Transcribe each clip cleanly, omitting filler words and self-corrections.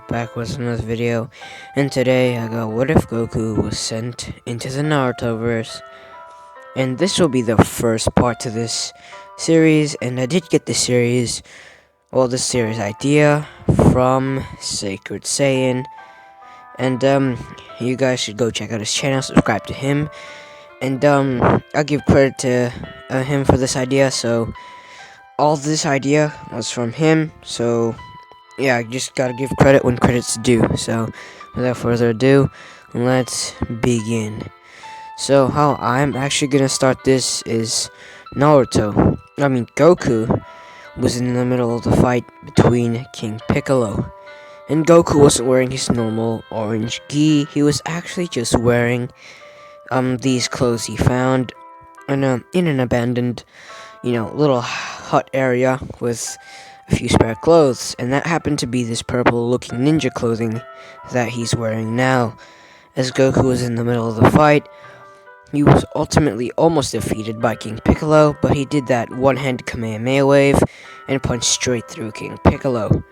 back with another video, and today I got what if Goku was sent into the Naruto-verse, and this will be the first part to this series, and I did get this series idea from Sacred Saiyan, and you guys should go check out his channel, subscribe to him, and I'll give credit to him for this idea, so all this idea was from him, so yeah, I just gotta give credit when credit's due. So, without further ado, let's begin. So, how I'm actually gonna start this is Goku was in the middle of the fight between King Piccolo. And Goku wasn't wearing his normal orange gi, he was actually just wearing these clothes he found in an abandoned, little hut area with a few spare clothes, and that happened to be this purple-looking ninja clothing that he's wearing now. As Goku was in the middle of the fight, he was ultimately almost defeated by King Piccolo, but he did that one-hand Kamehameha wave and punched straight through King Piccolo.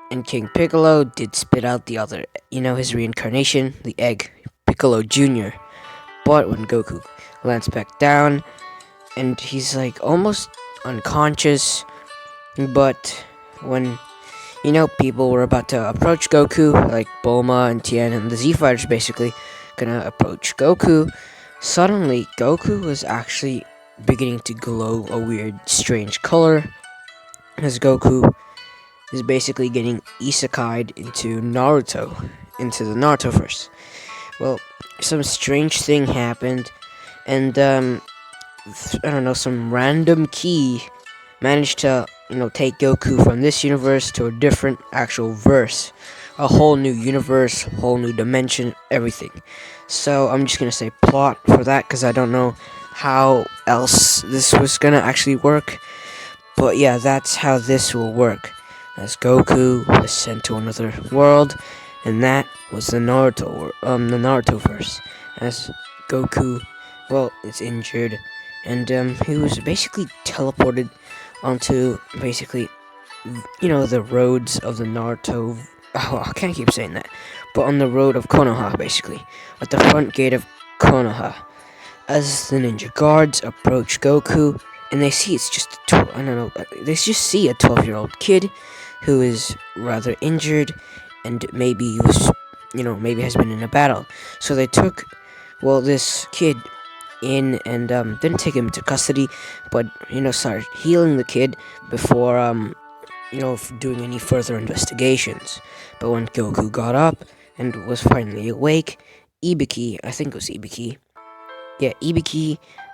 And King Piccolo did spit out the other, his reincarnation, the egg, Piccolo Jr. But when Goku lands back down, and he's like almost unconscious, but when, people were about to approach Goku, like Bulma and Tien and the Z-Fighters basically gonna approach Goku, suddenly Goku was actually beginning to glow a weird, strange color, as Goku is basically getting isekai'd into the Naruto-verse. Well, some strange thing happened, and, some random key managed to take Goku from this universe to a different actual verse. A whole new universe, whole new dimension, everything. So I'm just gonna say plot for that because I don't know how else this was gonna actually work. But yeah, that's how this will work. As Goku was sent to another world, and that was the Naruto verse. As Goku, is injured, and he was basically teleported onto the roads of the Naruto. Oh, I can't keep saying that, but on the road of Konoha, basically, at the front gate of Konoha. As the ninja guards approach Goku, and they see it's just they just see a 12-year-old kid who is rather injured, and maybe has been in a battle. So they took, this kid in and didn't take him into custody, but started healing the kid before doing any further investigations. But when Goku got up and was finally awake, Ibiki,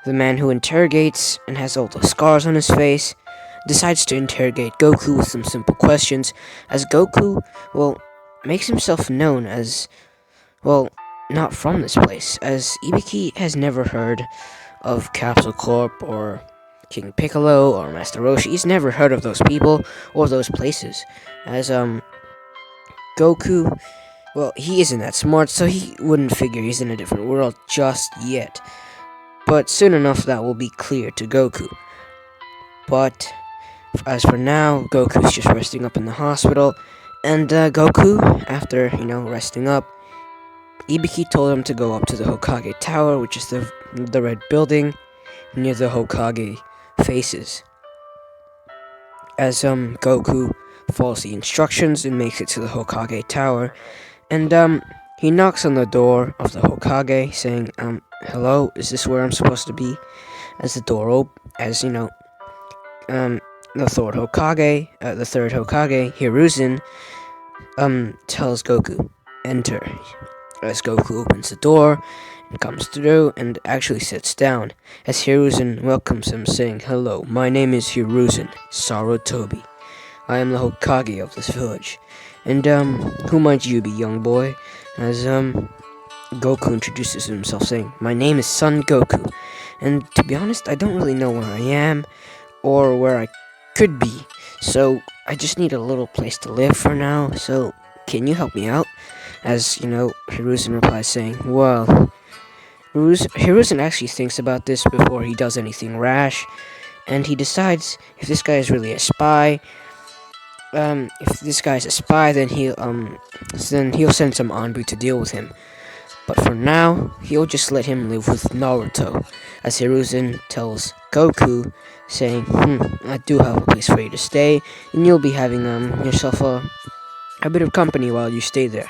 the man who interrogates and has all the scars on his face, decides to interrogate Goku with some simple questions, as Goku, makes himself known as, not from this place, as Ibiki has never heard of Capsule Corp or King Piccolo or Master Roshi. He's never heard of those people or those places, as Goku, he isn't that smart, so he wouldn't figure he's in a different world just yet. But soon enough that will be clear to Goku. But as for now, Goku's just resting up in the hospital, and Goku, after, resting up, Ibiki told him to go up to the Hokage Tower, which is the red building near the Hokage faces. As Goku follows the instructions and makes it to the Hokage Tower, and he knocks on the door of the Hokage, saying, hello, is this where I'm supposed to be? As the door opens, the third Hokage, Hiruzen, tells Goku, enter. As Goku opens the door and comes through and actually sits down, as Hiruzen welcomes him, saying, hello, my name is Hiruzen Sarutobi. I am the Hokage of this village. And, who might you be, young boy? As, Goku introduces himself, saying, my name is Son Goku. And to be honest, I don't really know where I am or where I could be. So, I just need a little place to live for now. So, can you help me out? As, Hiruzen replies, saying, well, Hiruzen actually thinks about this before he does anything rash, and he decides if this guy is really a spy, if this guy's a spy, then he'll send some Anbu to deal with him. But for now, he'll just let him live with Naruto, as Hiruzen tells Goku, saying, I do have a place for you to stay, and you'll be having yourself a bit of company while you stay there.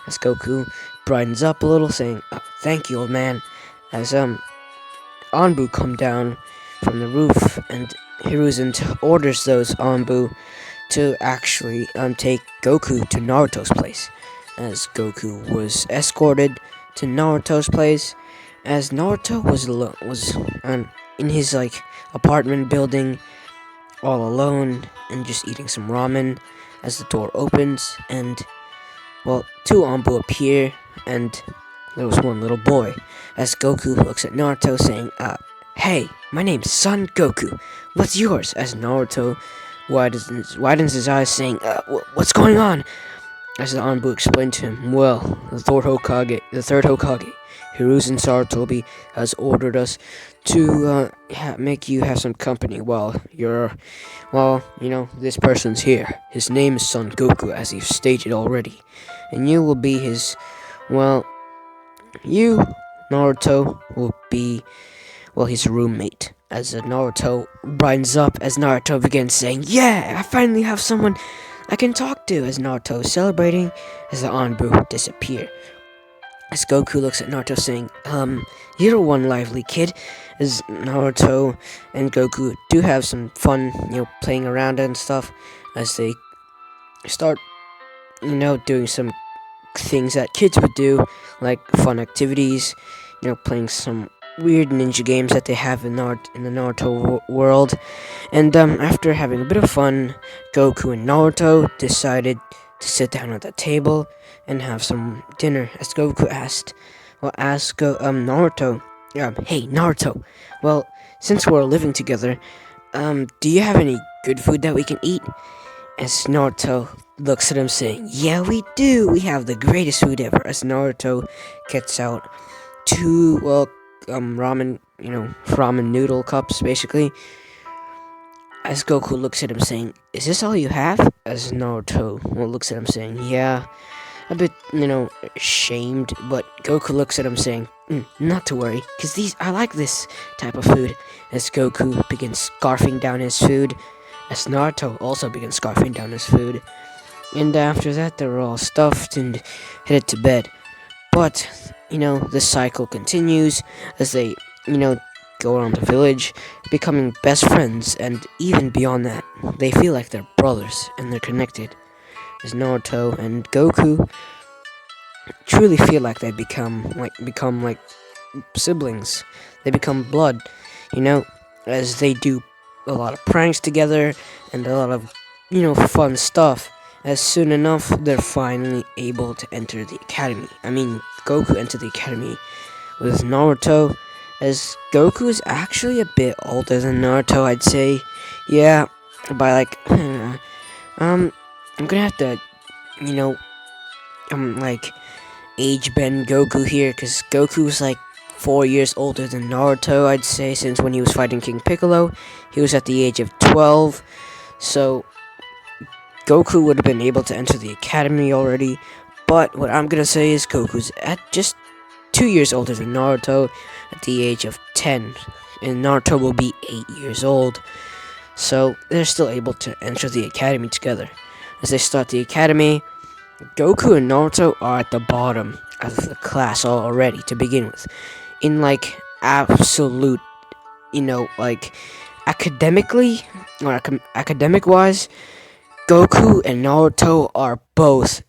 As Goku brightens up a little, saying, thank you, old man. As Anbu come down from the roof, and Hiruzen orders those Anbu to actually take Goku to Naruto's place. As Goku was escorted to Naruto's place, as Naruto was in his apartment building all alone and just eating some ramen. As the door opens, and two Anbu appear, and there was one little boy. As Goku looks at Naruto, saying, hey, my name's Son Goku. What's yours? As Naruto widens his eyes, saying, what's going on? As the Anbu explained to him, well, the third Hokage, Hiruzen Sarutobi, has ordered us to make you have some company while this person's here. His name is Son Goku, as he's stated already, and you will be his, you, Naruto, will be, his roommate. As Naruto brightens up, as Naruto begins saying, yeah, I finally have someone I can talk to, as Naruto is celebrating, as the Anbu disappear. As Goku looks at Naruto, saying, you're one lively kid. As Naruto and Goku do have some fun, playing around and stuff, as they start, doing some things that kids would do, like fun activities, playing some weird ninja games that they have in the Naruto world. And after having a bit of fun, Goku and Naruto decided to sit down at the table and have some dinner. As Goku asked Naruto, hey Naruto, since we're living together, do you have any good food that we can eat? As Naruto looks at him, saying, yeah, we do. We have the greatest food ever. As Naruto gets out two, ramen noodle cups, basically. As Goku looks at him, saying, is this all you have? As Naruto looks at him, saying, yeah, a bit, ashamed, but Goku looks at him, saying, not to worry, because I like this type of food. As Goku begins scarfing down his food, as Naruto also begins scarfing down his food, and after that, they were all stuffed and headed to bed. But, the cycle continues as they, go around the village, becoming best friends, and even beyond that, they feel like they're brothers and they're connected. As Naruto and Goku truly feel like they become like siblings. They become blood, as they do a lot of pranks together and a lot of, fun stuff. As soon enough, they're finally able to enter the academy. Goku entered the academy with Naruto, as Goku is actually a bit older than Naruto, I'd say. Yeah, by I'm gonna have to, age bend Goku here, because Goku's 4 years older than Naruto, I'd say, since when he was fighting King Piccolo, he was at the age of 12, so Goku would have been able to enter the academy already. But what I'm gonna say is Goku's at just 2 years older than Naruto at the age of 10, and Naruto will be 8 years old. So they're still able to enter the academy together. As they start the academy, Goku and Naruto are at the bottom of the class already to begin with. In absolute, academically or academic wise, Goku and Naruto are both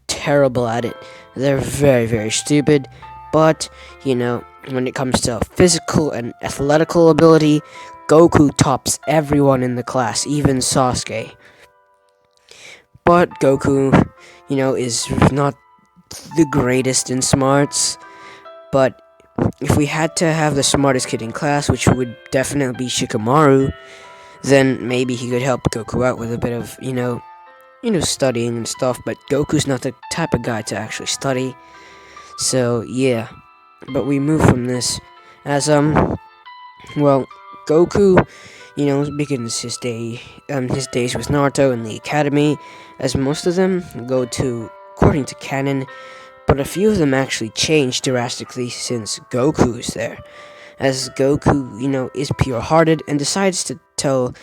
terrible at it. They're very, very stupid. But, when it comes to physical and athletical ability, Goku tops everyone in the class, even Sasuke. But Goku, is not the greatest in smarts. But if we had to have the smartest kid in class, which would definitely be Shikamaru, then maybe he could help Goku out with a bit of, studying and stuff. But Goku's not the type of guy to actually study. So, yeah. But we move from this as, Goku, begins his days with Naruto in the academy, as most of them go to according to canon, but a few of them actually change drastically since Goku is there. As Goku, is pure-hearted and decides to tell,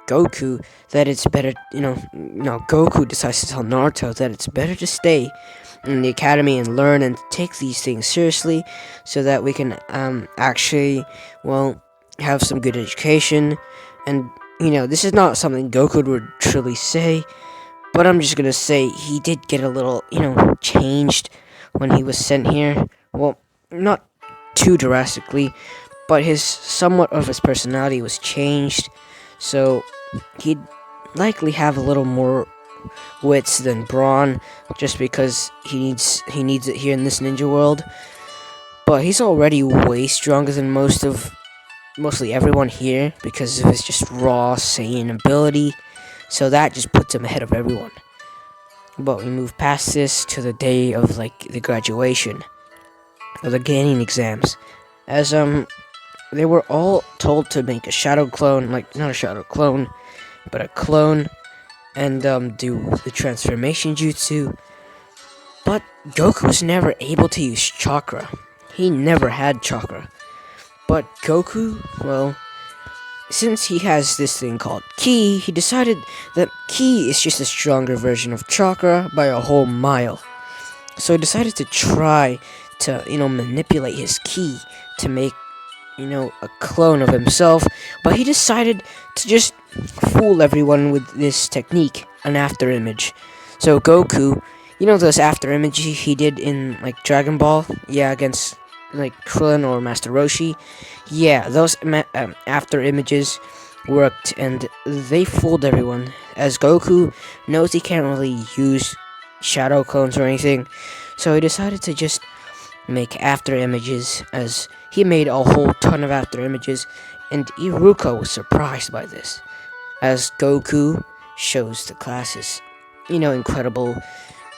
Goku that it's better, Goku decides to tell Naruto that it's better to stay in the academy and learn and take these things seriously so that we can actually, have some good education. And, this is not something Goku would truly say, but I'm just gonna say he did get a little, changed when he was sent here. Well, not too drastically, but somewhat of his personality was changed, so he'd likely have a little more wits than Braun, just because he needs it here in this ninja world. But he's already way stronger than mostly everyone here because of his just raw Saiyan ability. So that just puts him ahead of everyone. But we move past this to the day of the graduation or the gaining exams, as they were all told to make a shadow clone, not a shadow clone, but a clone, and do the transformation jutsu. But Goku was never able to use chakra. He never had chakra. But Goku, since he has this thing called Ki, he decided that Ki is just a stronger version of chakra by a whole mile. So he decided to try to, manipulate his Ki to make, a clone of himself. But he decided to just fool everyone with this technique, an after image. So Goku, those after images he did in, Dragon Ball? Yeah, against Krillin or Master Roshi. Yeah, those after images worked, and they fooled everyone, as Goku knows he can't really use shadow clones or anything, so he decided to just make after images, as he made a whole ton of after images, and Iruka was surprised by this, as Goku shows the classes, incredible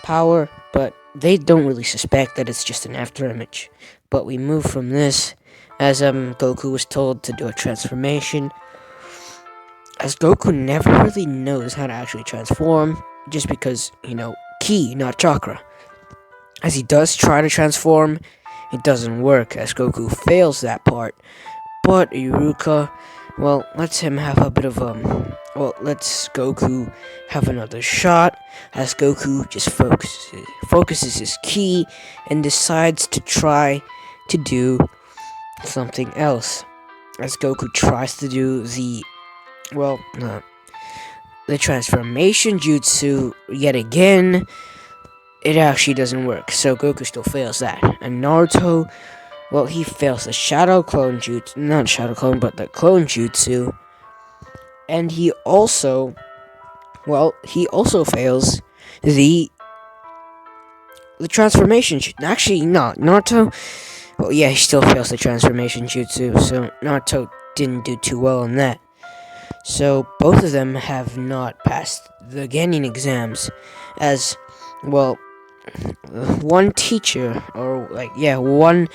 power, but they don't really suspect that it's just an after image. But we move from this, as Goku was told to do a transformation, as Goku never really knows how to actually transform, just because, Ki, not chakra. As he does try to transform, it doesn't work, as Goku fails that part. But Iruka, lets him have a bit of lets Goku have another shot, as Goku just focuses his Ki and decides to try to do something else, as Goku tries to do the transformation jutsu yet again. It actually doesn't work, so Goku still fails that. And Naruto, he fails the shadow clone jutsu, not shadow clone, but the clone jutsu, and he also fails the transformation jutsu. Actually, not Naruto. He still fails the transformation jutsu, so Naruto didn't do too well on that. So both of them have not passed the Genin exams, as one teacher, one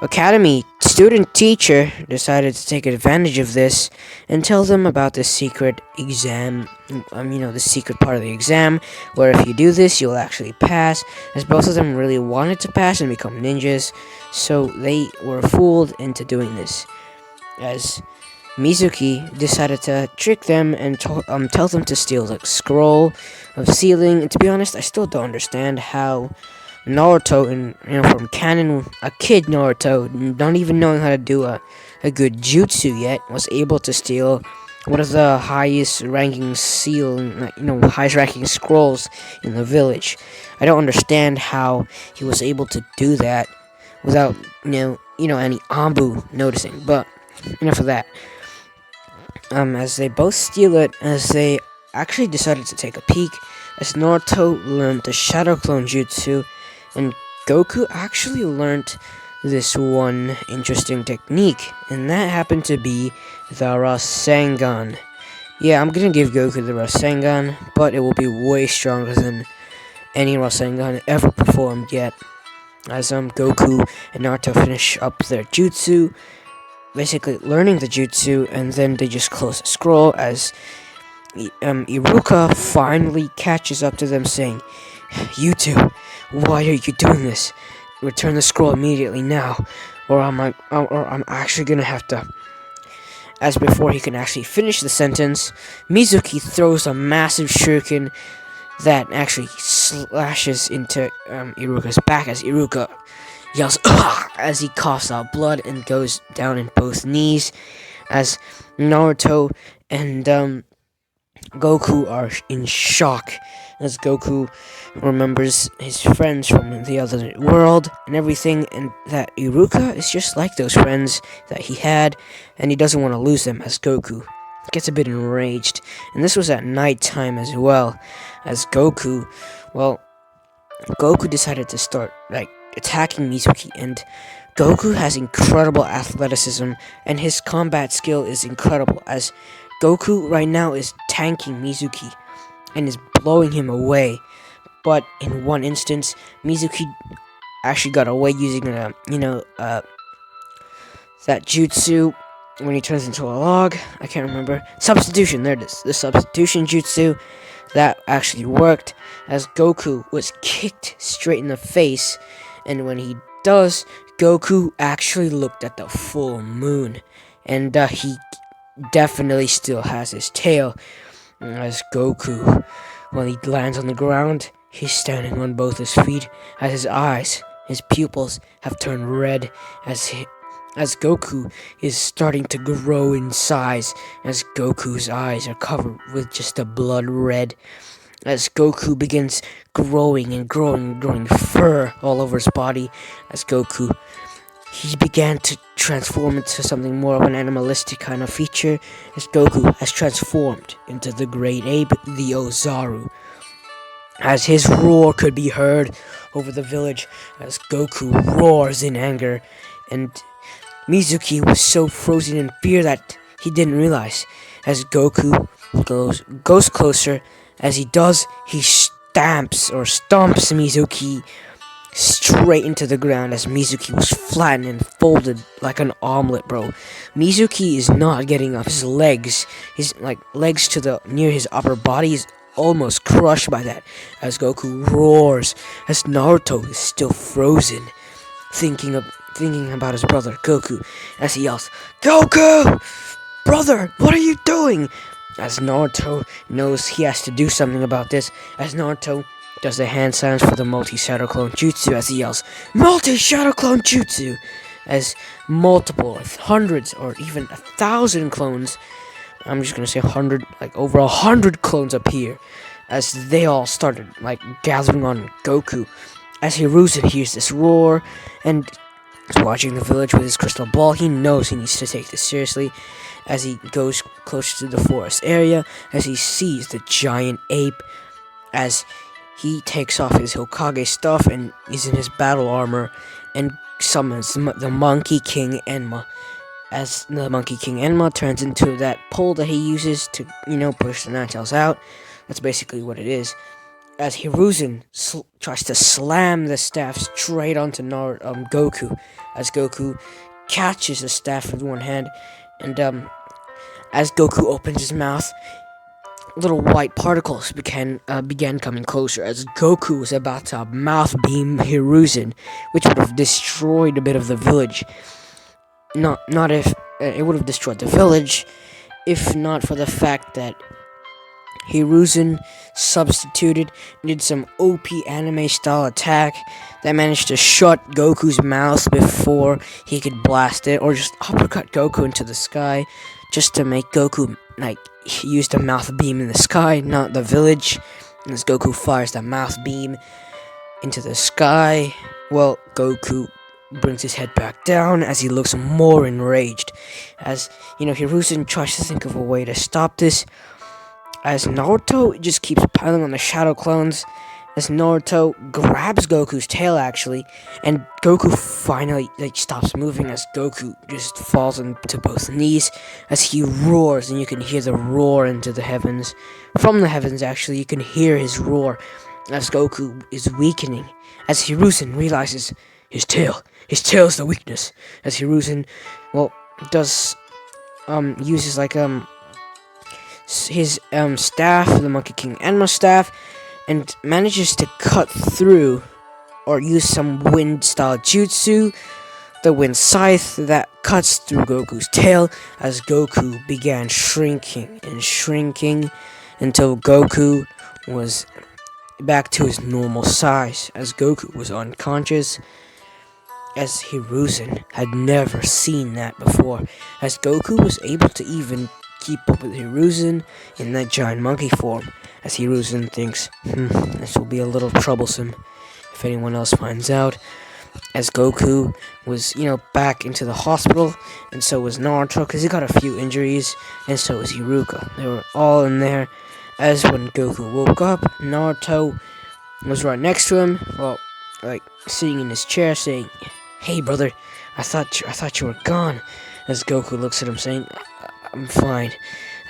academy student teacher decided to take advantage of this and tell them about the secret exam, the secret part of the exam, where if you do this, you'll actually pass, as both of them really wanted to pass and become ninjas, so they were fooled into doing this, as Mizuki decided to trick them and tell them to steal the scroll of sealing. And to be honest, I still don't understand how Naruto, from canon, a kid Naruto, not even knowing how to do a good jutsu yet, was able to steal one of the highest ranking highest ranking scrolls in the village. I don't understand how he was able to do that without any Ambu noticing. But enough of that. As they both steal it, as they actually decided to take a peek, as Naruto learned the Shadow Clone Jutsu, and Goku actually learned this one interesting technique, and that happened to be the Rasengan. Yeah, I'm gonna give Goku the Rasengan, but it will be way stronger than any Rasengan ever performed yet. As Goku and Naruto finish up their jutsu, basically learning the jutsu, and then they just close the scroll as Iruka finally catches up to them, saying, "You two, why are you doing this? Return the scroll immediately now, or I'm actually gonna have to." As before he can actually finish the sentence, Mizuki throws a massive shuriken that actually slashes into Iruka's back as Iruka yells "Ugh!" as he coughs out blood and goes down in both knees. As Naruto and Goku are in shock as Goku remembers his friends from the other world and everything, and that Iruka is just like those friends that he had, and he doesn't want to lose them as Goku gets a bit enraged. And this was at night time as well, as Goku decided to start attacking Mizuki, and Goku has incredible athleticism and his combat skill is incredible, as Goku right now is tanking Mizuki and is blowing him away. But in one instance, Mizuki actually got away using that jutsu when he turns into a log. I can't remember. Substitution, there it is. The substitution jutsu that actually worked, as Goku was kicked straight in the face, and when he does, Goku actually looked at the full moon, and he definitely still has his tail. As Goku, when he lands on the ground, he's standing on both his feet, as his pupils have turned red, as Goku is starting to grow in size, as Goku's eyes are covered with just a blood red, as Goku begins growing fur all over his body, as Goku, he began to transform into something more of an animalistic kind of feature, as Goku has transformed into the great ape, the Ozaru, as his roar could be heard over the village, as Goku roars in anger, and Mizuki was so frozen in fear that he didn't realize. As Goku goes closer, as he does, he stomps Mizuki straight into the ground, as Mizuki was flattened and folded like an omelet, bro. Mizuki is not getting up. His legs to near his upper body is almost crushed by that, as Goku roars, as Naruto is still frozen, thinking about his brother Goku, as he yells, "Goku! Brother, what are you doing?" As Naruto knows he has to do something about this, as Naruto does the hand signs for the multi-shadow clone jutsu, as he yells, "Multi-shadow clone jutsu!" As multiple, hundreds, or even 1,000 clones, I'm just gonna say 100, over 100 clones appear, as they all started, gathering on Goku. As Hiruzen hears this roar, and is watching the village with his crystal ball, he knows he needs to take this seriously, as he goes closer to the forest area, as he sees the giant ape, as he takes off his Hokage stuff and is in his battle armor, and summons the Monkey King Enma, as the Monkey King Enma turns into that pole that he uses to, push the Ninetales out. That's basically what it is. As Hiruzen tries to slam the staff straight onto Goku, as Goku catches the staff with one hand, and as Goku opens his mouth, little white particles began coming closer, as Goku was about to mouth beam Hiruzen, which would have destroyed a bit of the village. Not if it would have destroyed the village, if not for the fact that Hiruzen substituted, did some OP anime style attack that managed to shut Goku's mouth before he could blast it, or just uppercut Goku into the sky, just to make Goku use the mouth beam in the sky, not the village. As Goku fires the mouth beam into the sky, Goku brings his head back down as he looks more enraged. As Hiruzen tries to think of a way to stop this, as Naruto just keeps piling on the shadow clones, as Naruto grabs Goku's tail actually, and Goku finally stops moving, as Goku just falls into both knees as he roars, and you can hear the roar into the heavens. From the heavens actually, you can hear his roar as Goku is weakening, as Hiruzen realizes his tail is the weakness, as Hiruzen, does uses like his staff, the Monkey King Enma staff, and manages to cut through or use some wind style jutsu, the wind scythe that cuts through Goku's tail as Goku began shrinking and shrinking until Goku was back to his normal size, as Goku was unconscious, as Hiruzen had never seen that before, as Goku was able to even keep up with Hiruzen in that giant monkey form, as Hiruzen thinks, this will be a little troublesome if anyone else finds out, as Goku was, back into the hospital, and so was Naruto, because he got a few injuries, and so was Iruka. They were all in there, as when Goku woke up, Naruto was right next to him, sitting in his chair, saying, "Hey, brother, I thought you were gone." As Goku looks at him, saying, "I'm fine."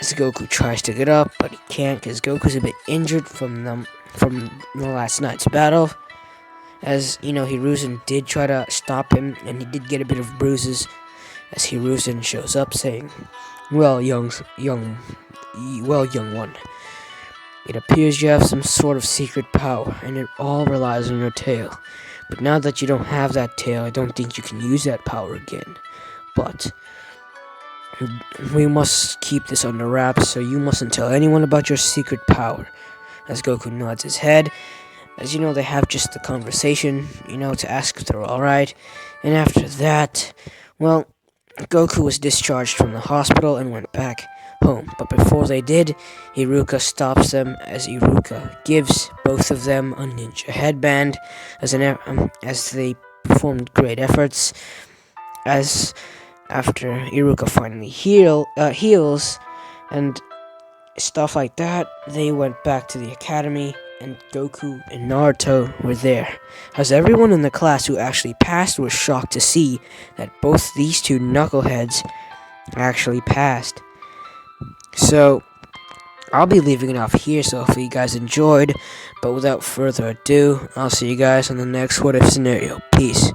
As Goku tries to get up, but he can't, because Goku's a bit injured from the last night's battle. As Hiruzen did try to stop him, and he did get a bit of bruises. As Hiruzen shows up, saying, "Well, young one, it appears you have some sort of secret power, and it all relies on your tail. But now that you don't have that tail, I don't think you can use that power again. But we must keep this under wraps, so you mustn't tell anyone about your secret power." As Goku nods his head, as they have just a conversation, to ask if they're alright. And after that, Goku was discharged from the hospital and went back home. But before they did, Iruka stops them, as Iruka gives both of them a ninja headband as they performed great efforts. As after Iruka finally heals and stuff like that, they went back to the academy, and Goku and Naruto were there. As everyone in the class who actually passed was shocked to see that both these two knuckleheads actually passed. So, I'll be leaving it off here, so hopefully you guys enjoyed. But without further ado, I'll see you guys on the next What If scenario. Peace.